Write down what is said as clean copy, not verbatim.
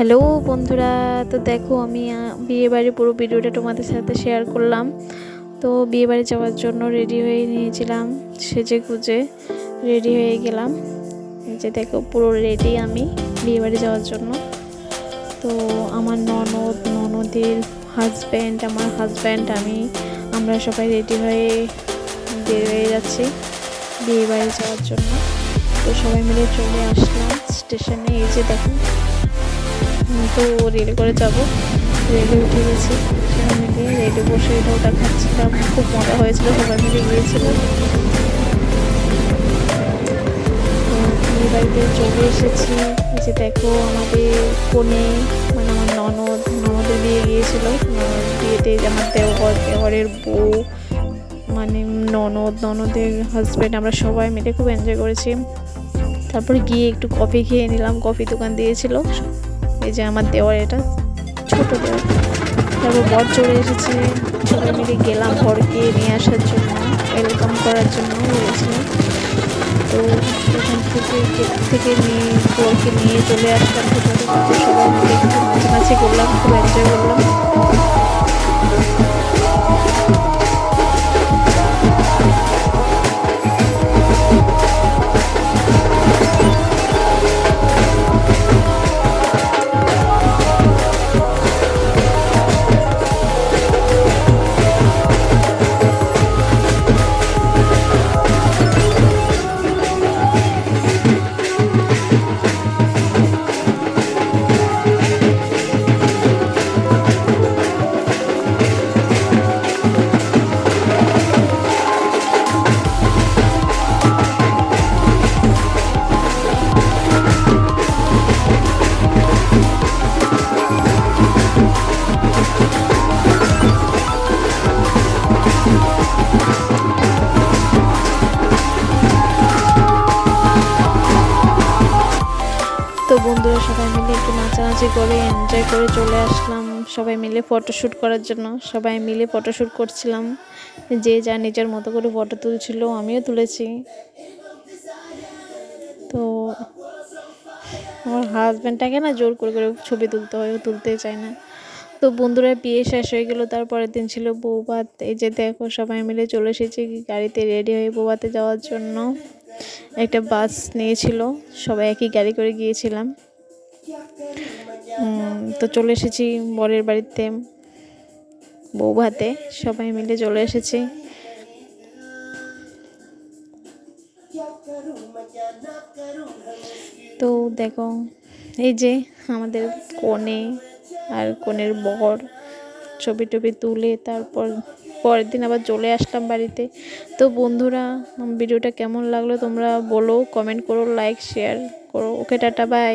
Hello বন্ধুরা, তো দেখো আমি বিয়েবাড়ির পুরো ভিডিওটা তোমাদের সাথে শেয়ার করলাম। তো বিয়েবাড়ি যাওয়ার জন্য রেডি হয়ে নিয়েছিলাম, সেজে গুজে রেডি হয়ে গেলাম। এই যে দেখো পুরো রেডি আমি বিয়েবাড়ি যাওয়ার জন্য। তো আমার ননদের হাজব্যান্ড, আমার হাজব্যান্ড, আমরা সবাই রেডি হয়ে বের হয়ে যাচ্ছি বিয়েবাড়ি যাওয়ার জন্য। তো সবাই মিলে চলে আসলাম স্টেশনে। এই যে দেখো, তো রেলে করে যাব, রেলে উঠে গেছি। সবাই মিলে রেলে বসে ওটা খাচ্ছিলাম, খুব মজা হয়েছিল, সবাই মিলে গিয়েছিলাম। তো বিয়ে বাড়িতে চলে এসেছি। এই যে দেখো আমাদের কনে, মানে আমার ননদের বিয়ে গিয়েছিল। বিয়েতে আমার দেওয়ারের বউ, মানে ননদের হাজব্যান্ড, আমরা সবাই মিলে খুব এনজয় করেছি। তারপর গিয়ে একটু কফি খেয়ে নিলাম, কফি দোকান দিয়েছিল। এই যে আমার দেওয়ার, এটা ছোট দেওয়ার। তারপর বর চলে এসেছে, সবাই মিলে গেলাম বরকে নিয়ে আসার জন্য, ওয়েলকাম করার জন্য বলেছিলাম। তো এখান থেকে নিয়ে বরকে নিয়ে চলে আসলাম। সবাই মিলে একটু নাচানাচি করলাম, খুব এনজয় করলাম। তো বন্ধুরা সবাই মিলে একটু নাচানাচি করে এনজয় করে চলে আসলাম সবাই মিলে ফটোশ্যুট করার জন্য। সবাই মিলে ফটোশ্যুট করছিলাম, যে যা নিজের মতো করে ফটো তুলছিল, আমিও তুলেছি। তো আমার হাজব্যান্ডটাকে না জোর করে করে ছবি তুলতে হয়, ও তুলতে চায় না। তো বন্ধুরা বিয়ে শেষ হয়ে গেল, তারপরের দিন ছিল বৌভাত। এই যে দেখো সবাই মিলে চলে এসেছি গাড়িতে রেডি হয়ে বৌভাতে যাওয়ার জন্য। একটা বাস নিয়েছিল, সবাই একই গাড়ি করে গিয়েছিলাম। তো চলে এসেছি বরের বাড়িতে বৌভাতে, সবাই মিলে চলে এসেছি। তো দেখো এই যে আমাদের কনে আর কনের বর ছবি টবি তুলে তারপর পরের দিন আবার চলে আসলাম বাড়িতে। তো বন্ধুরা ভিডিওটা কেমন লাগলো তোমরা বলো, কমেন্ট করো, লাইক শেয়ার করো। ওকে, টাটা, বাই।